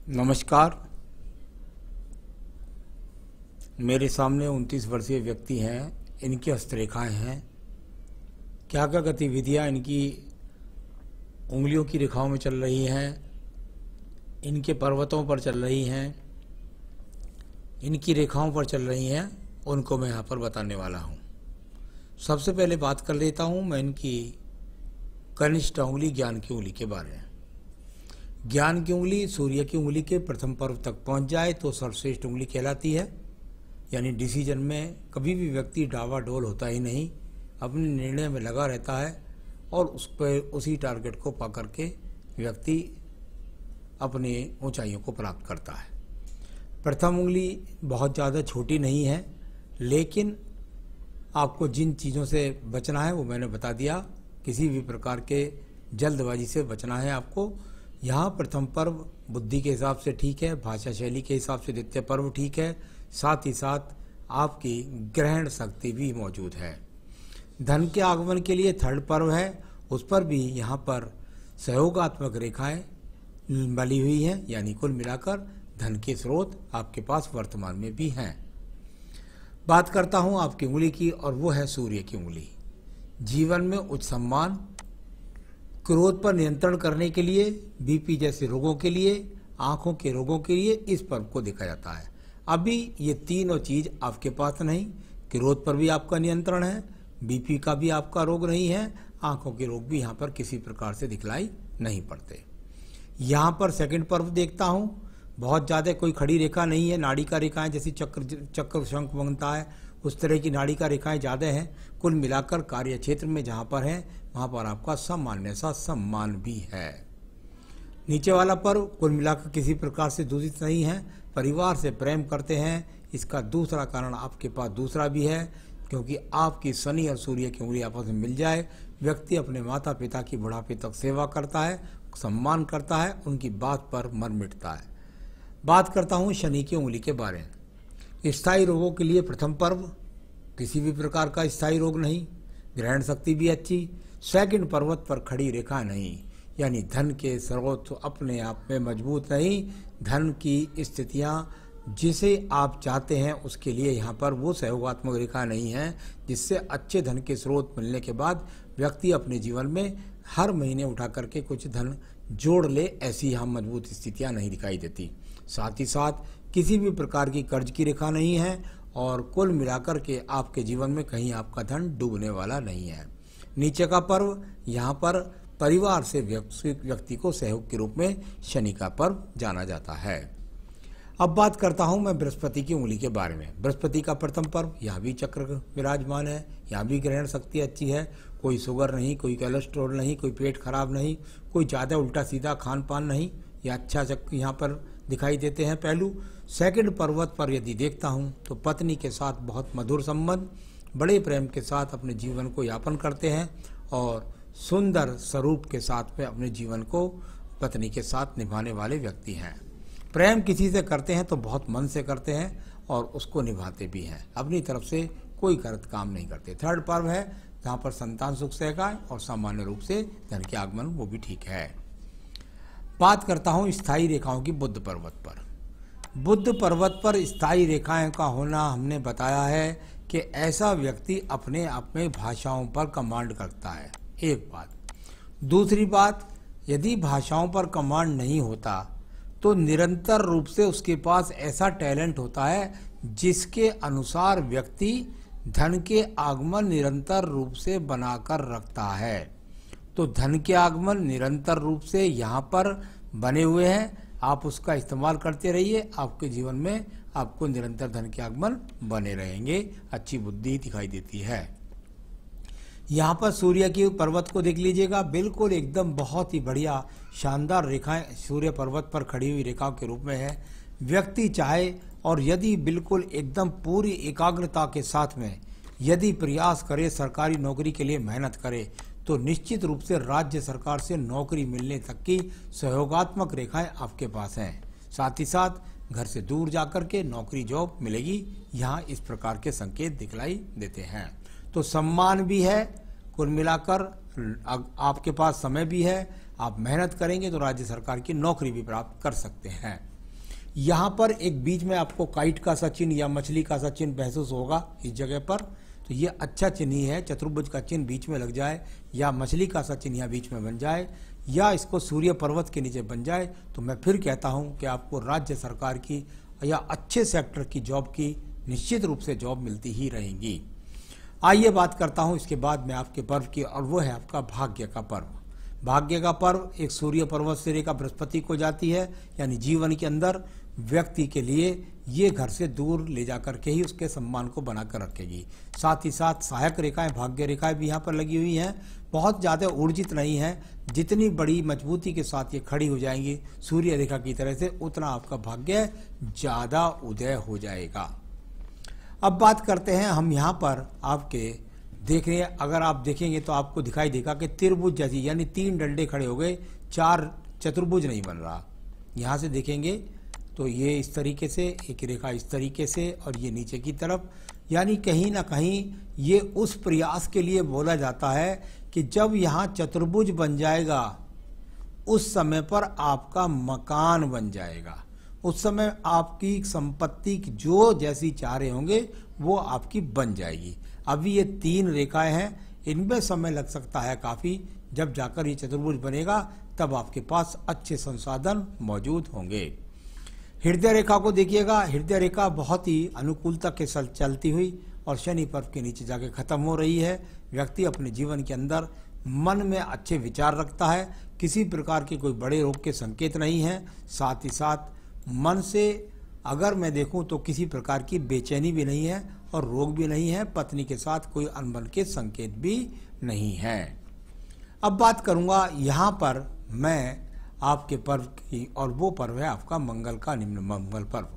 नमस्कार। मेरे सामने 29 वर्षीय व्यक्ति हैं। इनकी हस्तरेखाएं हैं। क्या क्या गतिविधियां इनकी उंगलियों की रेखाओं में चल रही हैं, इनके पर्वतों पर चल रही हैं, इनकी रेखाओं पर चल रही हैं, उनको मैं यहाँ पर बताने वाला हूँ। सबसे पहले बात कर लेता हूँ मैं इनकी कनिष्ठ उंगली, ज्ञान की उंगली के बारे में। ज्ञान की उंगली सूर्य की उंगली के प्रथम पर्व तक पहुंच जाए तो सर्वश्रेष्ठ उंगली कहलाती है। यानी डिसीजन में कभी भी व्यक्ति डावाडोल होता ही नहीं, अपने निर्णय में लगा रहता है और उस पर उसी टारगेट को पा करके व्यक्ति अपने ऊंचाइयों को प्राप्त करता है। प्रथम उंगली बहुत ज़्यादा छोटी नहीं है, लेकिन आपको जिन चीज़ों से बचना है वो मैंने बता दिया। किसी भी प्रकार के जल्दबाजी से बचना है आपको। यहाँ प्रथम पर्व बुद्धि के हिसाब से ठीक है, भाषा शैली के हिसाब से द्वितीय पर्व ठीक है, साथ ही साथ आपकी ग्रहण शक्ति भी मौजूद है। धन के आगमन के लिए थर्ड पर्व है, उस पर भी यहाँ पर सहयोगात्मक रेखाएं बनी हुई हैं। यानी कुल मिलाकर धन के स्रोत आपके पास वर्तमान में भी हैं। बात करता हूँ आपकी उंगली की, और वो है सूर्य की उंगली। जीवन में उच्च सम्मान, क्रोध पर नियंत्रण करने के लिए, बीपी जैसे रोगों के लिए, आंखों के रोगों के लिए इस पर्व को देखा जाता है। अभी ये तीनों चीज आपके पास नहीं। क्रोध पर भी आपका नियंत्रण है, बीपी का भी आपका रोग नहीं है, आंखों के रोग भी यहाँ पर किसी प्रकार से दिखलाई नहीं पड़ते। यहाँ पर सेकंड पर्व देखता हूँ, बहुत ज़्यादा कोई खड़ी रेखा नहीं है। नाड़ी का रेखाएं जैसी चक्र शंख बनता है, उस तरह की नाड़ी का रेखाएं ज़्यादा हैं। कुल मिलाकर कार्य क्षेत्र में जहाँ पर है वहाँ पर आपका सामान्य सा सम्मान भी है। नीचे वाला पर्व कुल मिलाकर किसी प्रकार से दूषित नहीं है। परिवार से प्रेम करते हैं। इसका दूसरा कारण आपके पास दूसरा भी है, क्योंकि आपकी शनि और सूर्य की उंगली आपस में मिल जाए, व्यक्ति अपने माता पिता की बुढ़ापे तक सेवा करता है, सम्मान करता है, उनकी बात पर मन मिटता है। बात करता हूँ शनि की उंगली के बारे में। स्थायी रोगों के लिए प्रथम पर्व, किसी भी प्रकार का स्थायी रोग नहीं, ग्रहण शक्ति भी अच्छी। सेकंड पर्वत पर खड़ी रेखा नहीं, यानी धन के स्रोत अपने आप में मजबूत नहीं। धन की स्थितियाँ जिसे आप चाहते हैं उसके लिए यहाँ पर वो सहयोगात्मक रेखा नहीं है, जिससे अच्छे धन के स्रोत मिलने के बाद व्यक्ति अपने जीवन में हर महीने उठा करके कुछ धन जोड़ ले, ऐसी यहाँ मजबूत स्थितियाँ नहीं दिखाई देती। साथ ही साथ किसी भी प्रकार की कर्ज की रेखा नहीं है, और कुल मिलाकर के आपके जीवन में कहीं आपका धन डूबने वाला नहीं है। नीचे का पर्व, यहाँ पर परिवार से व्यक्ति को सहयोग के रूप में शनि का पर्व जाना जाता है। अब बात करता हूँ मैं बृहस्पति की उंगली के बारे में। बृहस्पति का प्रथम पर्व, यहाँ भी चक्र विराजमान है, यहाँ भी ग्रहण शक्ति अच्छी है। कोई शुगर नहीं, कोई कोलेस्ट्रॉल नहीं, कोई पेट खराब नहीं, कोई ज़्यादा उल्टा सीधा खान पान नहीं, यह अच्छा चक्र यहाँ पर दिखाई देते हैं पहलू। सेकंड पर्वत पर यदि देखता हूँ तो पत्नी के साथ बहुत मधुर संबंध, बड़े प्रेम के साथ अपने जीवन को यापन करते हैं, और सुंदर स्वरूप के साथ में अपने जीवन को पत्नी के साथ निभाने वाले व्यक्ति हैं। प्रेम किसी से करते हैं तो बहुत मन से करते हैं और उसको निभाते भी हैं, अपनी तरफ से कोई गलत काम नहीं करते। थर्ड पर्व है जहाँ पर संतान सुख सहगा, और सामान्य रूप से धन के आगमन वो भी ठीक है। बात करता हूँ स्थायी रेखाओं की बुध पर्वत पर। बुध पर्वत पर स्थायी रेखाएं का होना हमने बताया है कि ऐसा व्यक्ति अपने आप में भाषाओं पर कमांड करता है, एक बात। दूसरी बात, यदि भाषाओं पर कमांड नहीं होता तो निरंतर रूप से उसके पास ऐसा टैलेंट होता है जिसके अनुसार व्यक्ति धन के आगमन निरंतर रूप से बनाकर रखता है। तो धन के आगमन निरंतर रूप से यहाँ पर बने हुए हैं, आप उसका इस्तेमाल करते रहिए, आपके जीवन में आपको निरंतर धन के आगमन बने रहेंगे, अच्छी बुद्धि दिखाई देती है। यहाँ पर सूर्य की पर्वत को देख लीजिएगा, बिल्कुल एकदम बहुत ही बढ़िया शानदार रेखाएं सूर्य पर्वत पर खड़ी हुई रेखाओं के रूप में है। व्यक्ति चाहे और यदि बिल्कुल एकदम पूरी एकाग्रता के साथ में यदि प्रयास करे, सरकारी नौकरी के लिए मेहनत करे, तो निश्चित रूप से राज्य सरकार से नौकरी मिलने तक की सहयोगात्मक रेखाएं आपके पास हैं। साथ ही साथ घर से दूर जाकर के नौकरी जॉब मिलेगी, यहाँ इस प्रकार के संकेत दिखलाई देते हैं। तो सम्मान भी है, कुल मिलाकर आपके पास समय भी है, आप मेहनत करेंगे तो राज्य सरकार की नौकरी भी प्राप्त कर सकते हैं। यहाँ पर एक बीच में आपको काइट का सा चिन्ह या मछली का सा चिन्ह महसूस होगा इस जगह पर, तो ये अच्छा चिन्ह ही है। चतुर्भुज का चिन्ह बीच में लग जाए या मछली का सा चिन्ह यहाँ बीच में बन जाए या इसको सूर्य पर्वत के नीचे बन जाए, तो मैं फिर कहता हूँ कि आपको राज्य सरकार की या अच्छे सेक्टर की जॉब की निश्चित रूप से जॉब मिलती ही रहेंगी। आइए बात करता हूँ इसके बाद में आपके पर्व की, और वो है आपका भाग्य का पर्व। भाग्य का पर्व एक सूर्य पर्वत से रेखा बृहस्पति को जाती है, यानी जीवन के अंदर व्यक्ति के लिए ये घर से दूर ले जाकर के ही उसके सम्मान को बनाकर रखेगी। साथ ही साथ सहायक रेखाएं, भाग्य रेखाएं भी यहाँ पर लगी हुई हैं। बहुत ज़्यादा ऊर्जित नहीं है, जितनी बड़ी मजबूती के साथ ये खड़ी हो जाएंगी सूर्य रेखा की तरह से, उतना आपका भाग्य ज़्यादा उदय हो जाएगा। अब बात करते हैं हम यहाँ पर आपके देख रहे हैं, अगर आप देखेंगे तो आपको दिखाई देगा कि त्रिभुज जैसी, यानी 3 डंडे खड़े हो गए, 4 चतुर्भुज नहीं बन रहा। यहाँ से देखेंगे तो ये इस तरीके से, एक रेखा इस तरीके से, और ये नीचे की तरफ, यानी कहीं ना कहीं ये उस प्रयास के लिए बोला जाता है कि जब यहाँ चतुर्भुज बन जाएगा उस समय पर आपका मकान बन जाएगा, उस समय आपकी संपत्ति जो जैसी चाह रहे होंगे वो आपकी बन जाएगी। अभी ये 3 रेखाएं हैं, इनमें समय लग सकता है काफ़ी, जब जाकर ये चतुर्भुज बनेगा तब आपके पास अच्छे संसाधन मौजूद होंगे। हृदय रेखा को देखिएगा, हृदय रेखा बहुत ही अनुकूलता के साथ चलती हुई और शनि पर्व के नीचे जाके खत्म हो रही है। व्यक्ति अपने जीवन के अंदर मन में अच्छे विचार रखता है, किसी प्रकार के कोई बड़े रोग के संकेत नहीं हैं। साथ ही साथ मन से अगर मैं देखूं तो किसी प्रकार की बेचैनी भी नहीं है और रोग भी नहीं है, पत्नी के साथ कोई अनबन के संकेत भी नहीं है। अब बात करूंगा यहाँ पर मैं आपके पर्व की, और वो पर्व है आपका मंगल का निम्न मंगल पर्व।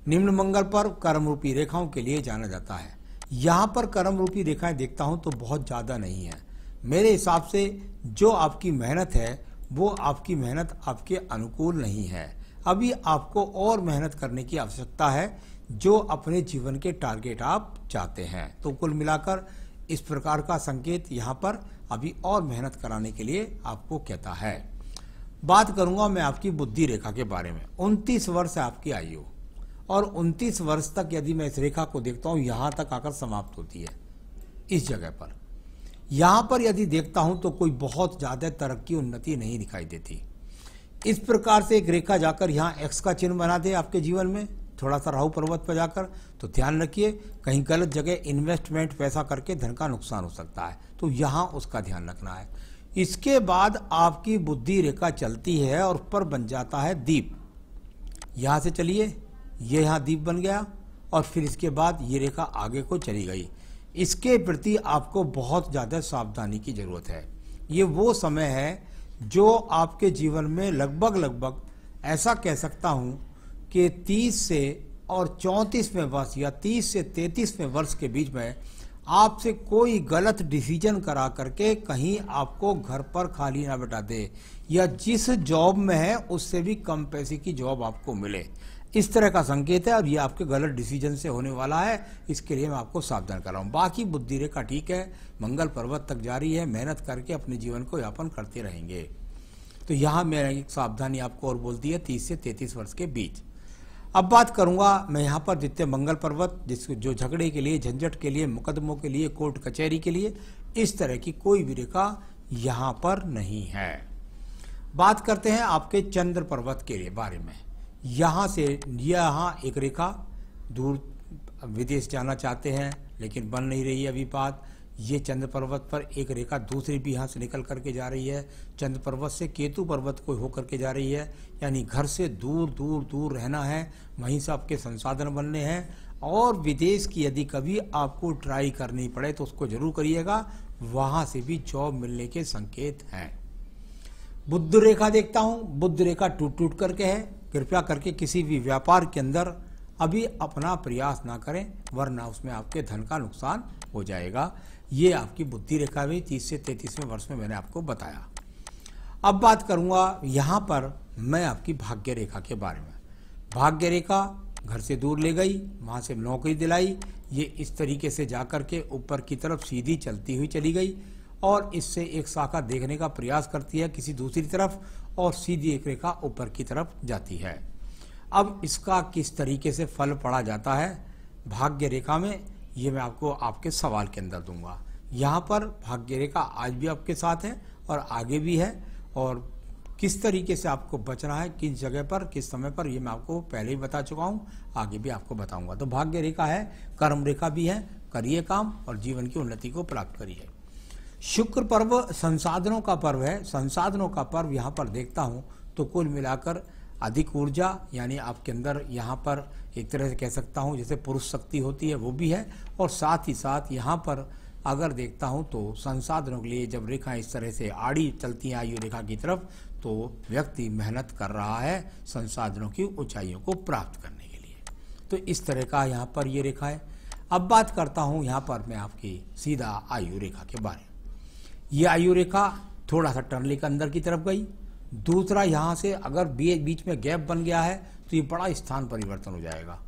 निम्न मंगल पर्व कर्म रूपी रेखाओं के लिए जाना जाता है। यहाँ पर कर्म रूपी रेखाएं देखता हूँ तो बहुत ज़्यादा नहीं है। मेरे हिसाब से जो आपकी मेहनत है वो आपकी मेहनत आपके अनुकूल नहीं है। अभी आपको और मेहनत करने की आवश्यकता है, जो अपने जीवन के टारगेट आप चाहते हैं। तो कुल मिलाकर इस प्रकार का संकेत यहाँ पर अभी और मेहनत कराने के लिए आपको कहता है। बात करूंगा मैं आपकी बुद्धि रेखा के बारे में। 29 वर्ष है आपकी आयु, और 29 वर्ष तक यदि मैं इस रेखा को देखता हूं, यहां तक आकर समाप्त होती है इस जगह पर। यहां पर यदि देखता हूं तो कोई बहुत ज्यादा तरक्की उन्नति नहीं दिखाई देती। इस प्रकार से एक रेखा जाकर यहाँ एक्स का चिन्ह बना दे आपके जीवन में, थोड़ा सा राहु पर्वत पर जाकर, तो ध्यान रखिए कहीं गलत जगह इन्वेस्टमेंट पैसा करके धन का नुकसान हो सकता है, तो यहाँ उसका ध्यान रखना है। इसके बाद आपकी बुद्धि रेखा चलती है और ऊपर बन जाता है दीप। यहाँ से चलिए, ये यहाँ दीप बन गया, और फिर इसके बाद ये रेखा आगे को चली गई। इसके प्रति आपको बहुत ज़्यादा सावधानी की जरूरत है। ये वो समय है जो आपके जीवन में लगभग ऐसा कह सकता हूँ कि 30 से और 34वें वर्ष या 30 से 33वें वर्ष के बीच में आपसे कोई गलत डिसीजन करा करके कहीं आपको घर पर खाली ना बैठा दे, या जिस जॉब में है उससे भी कम पैसे की जॉब आपको मिले, इस तरह का संकेत है। और ये आपके गलत डिसीजन से होने वाला है, इसके लिए मैं आपको सावधान कर रहा हूँ। बाकी बुद्धि रेखा ठीक है, मंगल पर्वत तक जारी है, मेहनत करके अपने जीवन को यापन करते रहेंगे। तो यहाँ मेरी एक सावधानी आपको और बोलती है 30 से 33 वर्ष के बीच। अब बात करूंगा मैं यहाँ पर द्वितीय मंगल पर्वत, जिसको जो झगड़े के लिए, झंझट के लिए, मुकदमों के लिए, कोर्ट कचहरी के लिए, इस तरह की कोई भी रेखा यहाँ पर नहीं है। बात करते हैं आपके चंद्र पर्वत के लिए बारे में। यहाँ से यहाँ एक रेखा दूर विदेश जाना चाहते हैं लेकिन बन नहीं रही है अभी बात। ये चंद्र पर्वत पर एक रेखा दूसरी भी यहाँ से निकल करके जा रही है, चंद्र पर्वत से केतु पर्वत को होकर के जा रही है, यानी घर से दूर दूर दूर रहना है, वहीं से आपके संसाधन बनने हैं। और विदेश की यदि कभी आपको ट्राई करनी पड़े तो उसको जरूर करिएगा, वहाँ से भी जॉब मिलने के संकेत हैं। बुध रेखा देखता हूँ, बुध रेखा टूट टूट करके है। कृपया करके किसी भी व्यापार के अंदर अभी अपना प्रयास ना करें, वरना उसमें आपके धन का नुकसान हो जाएगा। ये आपकी बुद्धि रेखा भी 30 से 33वें वर्ष में मैंने आपको बताया। अब बात करूंगा यहाँ पर मैं आपकी भाग्य रेखा के बारे में। भाग्य रेखा घर से दूर ले गई, वहाँ से नौकरी दिलाई, ये इस तरीके से जाकर के ऊपर की तरफ सीधी चलती हुई चली गई, और इससे एक शाखा देखने का प्रयास करती है किसी दूसरी तरफ, और सीधी एक रेखा ऊपर की तरफ जाती है। अब इसका किस तरीके से फल पड़ा जाता है भाग्य रेखा में, ये मैं आपको आपके सवाल के अंदर दूंगा। यहाँ पर भाग्य रेखा आज भी आपके साथ है और आगे भी है, और किस तरीके से आपको बचना है, किस जगह पर, किस समय पर, ये मैं आपको पहले ही बता चुका हूँ, आगे भी आपको बताऊंगा। तो भाग्य रेखा है, कर्म रेखा भी है, करिए काम और जीवन की उन्नति को प्राप्त करिए। शुक्र पर्व संसाधनों का पर्व है। संसाधनों का पर्व यहाँ पर देखता हूँ तो कुल मिलाकर अधिक ऊर्जा, यानी आपके अंदर यहाँ पर एक तरह से कह सकता हूँ जैसे पुरुष शक्ति होती है वो भी है, और साथ ही साथ यहाँ पर अगर देखता हूँ तो संसाधनों के लिए जब रेखा इस तरह से आड़ी चलती है आयु रेखा की तरफ, तो व्यक्ति मेहनत कर रहा है संसाधनों की ऊंचाइयों को प्राप्त करने के लिए। तो इस तरह का यहाँ पर ये रेखा है। अब बात करता हूँ यहाँ पर मैं आपकी सीधा आयु रेखा के बारे में। ये आयु रेखा थोड़ा सा टर्न लेकर अंदर की तरफ गई। दूसरा, यहाँ से अगर बीच में गैप बन गया है तो ये बड़ा स्थान परिवर्तन हो जाएगा।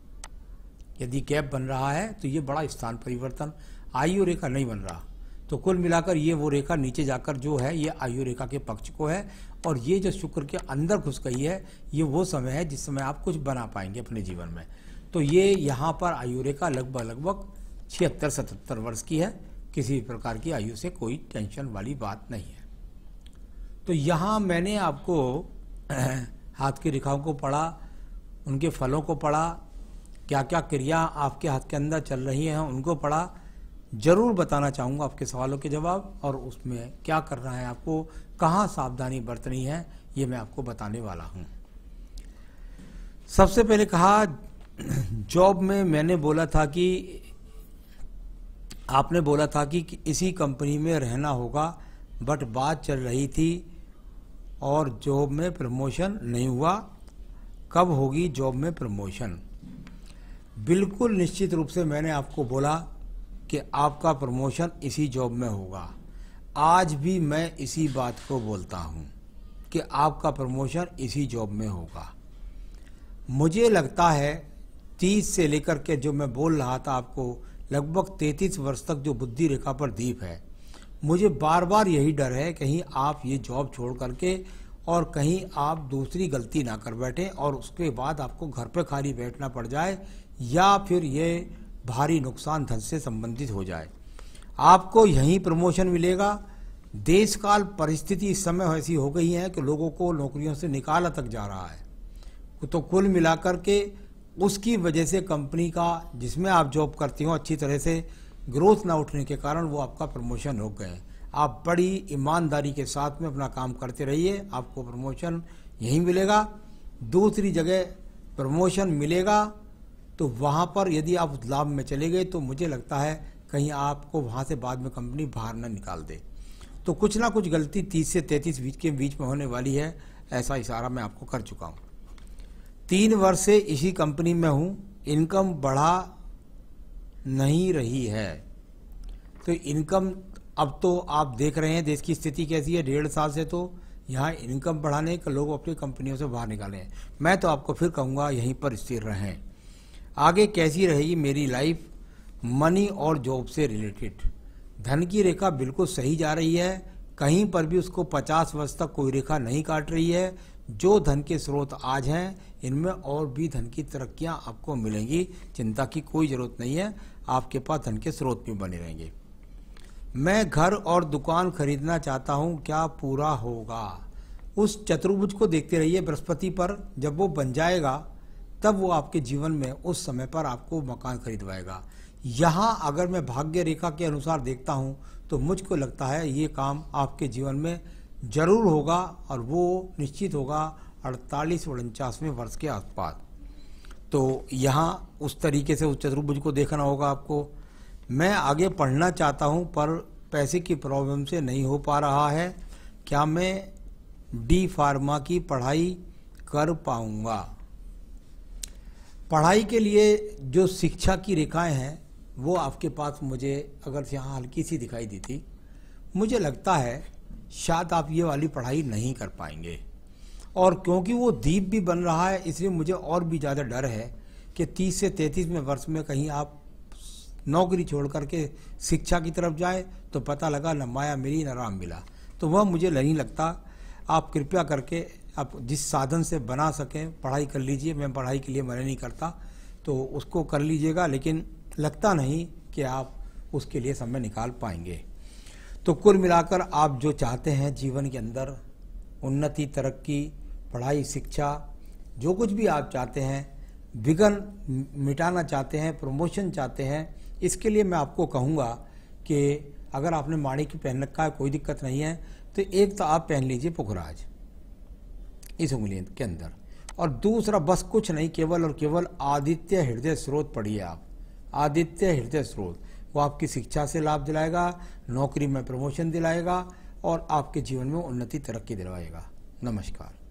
यदि गैप बन रहा है तो ये बड़ा स्थान परिवर्तन, आयु रेखा नहीं बन रहा, तो कुल मिलाकर ये वो रेखा नीचे जाकर जो है ये आयु रेखा के पक्ष को है, और ये जो शुक्र के अंदर घुस गई है ये वो समय है जिस समय आप कुछ बना पाएंगे अपने जीवन में। तो ये यहाँ पर आयु रेखा लगभग 76-77 वर्ष की है। किसी प्रकार की आयु से कोई टेंशन वाली बात नहीं है। तो यहाँ मैंने आपको हाथ की रेखाओं को पढ़ा, उनके फलों को पढ़ा, क्या क्या क्रिया आपके हाथ के अंदर चल रही हैं उनको पढ़ा। जरूर बताना चाहूँगा आपके सवालों के जवाब, और उसमें क्या करना है आपको, कहाँ सावधानी बरतनी है, ये मैं आपको बताने वाला हूँ। सबसे पहले कहा जॉब में मैंने बोला था कि आपने बोला था कि इसी कंपनी में रहना होगा, बट बात चल रही थी और जॉब में प्रमोशन नहीं हुआ। कब होगी जॉब में प्रमोशन? बिल्कुल निश्चित रूप से मैंने आपको बोला कि आपका प्रमोशन इसी जॉब में होगा। आज भी मैं इसी बात को बोलता हूँ कि आपका प्रमोशन इसी जॉब में होगा। मुझे लगता है 30 से लेकर के जो मैं बोल रहा था आपको लगभग 33 वर्ष तक जो बुद्धि रेखा पर दीप है, मुझे बार बार यही डर है कहीं आप ये जॉब छोड़ करके और कहीं आप दूसरी गलती ना कर बैठें और उसके बाद आपको घर पे खाली बैठना पड़ जाए, या फिर ये भारी नुकसान धन से संबंधित हो जाए। आपको यहीं प्रमोशन मिलेगा। देश काल परिस्थिति इस समय ऐसी हो गई है कि लोगों को नौकरियों से निकाला तक जा रहा है। तो कुल मिलाकर के उसकी वजह से कंपनी का जिसमें आप जॉब करती हो अच्छी तरह से ग्रोथ ना उठने के कारण वो आपका प्रमोशन हो गए। आप बड़ी ईमानदारी के साथ में अपना काम करते रहिए, आपको प्रमोशन यहीं मिलेगा। दूसरी जगह प्रमोशन मिलेगा तो वहाँ पर यदि आप लाभ में चले गए तो मुझे लगता है कहीं आपको वहाँ से बाद में कंपनी बाहर ना निकाल दे। तो कुछ ना कुछ गलती 30 से 33 के बीच में होने वाली है, ऐसा इशारा मैं आपको कर चुका हूँ। 3 वर्ष से इसी कंपनी में हूँ, इनकम बढ़ा नहीं रही है। तो इनकम अब तो आप देख रहे हैं देश की स्थिति कैसी है। 1.5 साल से तो यहाँ इनकम बढ़ाने के लोग अपनी कंपनियों से बाहर निकाले हैं। मैं तो आपको फिर कहूँगा यहीं पर स्थिर रहें। आगे कैसी रहेगी मेरी लाइफ, मनी और जॉब से रिलेटेड। धन की रेखा बिल्कुल सही जा रही है, कहीं पर भी उसको 50 वर्ष तक कोई रेखा नहीं काट रही है। जो धन के स्रोत आज हैं इनमें और भी धन की तरक्कियां आपको मिलेंगी, चिंता की कोई ज़रूरत नहीं है। आपके पास धन के स्रोत भी बने रहेंगे। मैं घर और दुकान खरीदना चाहता हूं, क्या पूरा होगा? उस चतुर्भुज को देखते रहिए बृहस्पति पर, जब वो बन जाएगा तब वो आपके जीवन में उस समय पर आपको मकान खरीदवाएगा। यहाँ अगर मैं भाग्य रेखा के अनुसार देखता हूँ तो मुझको लगता है ये काम आपके जीवन में जरूर होगा, और वो निश्चित होगा 48-49वें वर्ष के आसपास। तो यहाँ उस तरीके से उस चतुर्भुज को देखना होगा आपको। मैं आगे पढ़ना चाहता हूँ पर पैसे की प्रॉब्लम से नहीं हो पा रहा है, क्या मैं डी फार्मा की पढ़ाई कर पाऊँगा? पढ़ाई के लिए जो शिक्षा की रेखाएं हैं वो आपके पास मुझे अगर यहाँ हल्की सी दिखाई दी थी, मुझे लगता है शायद आप ये वाली पढ़ाई नहीं कर पाएंगे। और क्योंकि वो दीप भी बन रहा है इसलिए मुझे और भी ज़्यादा डर है कि 30 से 33वें वर्ष में कहीं आप नौकरी छोड़ करके शिक्षा की तरफ जाए तो पता लगा न माया मिली न राम मिला, तो वह मुझे नहीं लगता। आप कृपया करके आप जिस साधन से बना सकें पढ़ाई कर लीजिए। मैं पढ़ाई के लिए मना नहीं करता, तो उसको कर लीजिएगा, लेकिन लगता नहीं कि आप उसके लिए समय निकाल पाएंगे। तो कुल मिलाकर आप जो चाहते हैं जीवन के अंदर, उन्नति, तरक्की, पढ़ाई, शिक्षा, जो कुछ भी आप चाहते हैं, विघ्न मिटाना चाहते हैं, प्रमोशन चाहते हैं, इसके लिए मैं आपको कहूँगा कि अगर आपने माणिक्य पहन रखा है कोई दिक्कत नहीं है, तो एक तो आप पहन लीजिए पुखराज इस उंगली के अंदर, और दूसरा बस कुछ नहीं, केवल और केवल आदित्य हृदय स्रोत पढ़िए आप। आदित्य हृदय स्रोत, वो आपकी शिक्षा से लाभ दिलाएगा, नौकरी में प्रमोशन दिलाएगा और आपके जीवन में उन्नति तरक्की दिलवाएगा। नमस्कार।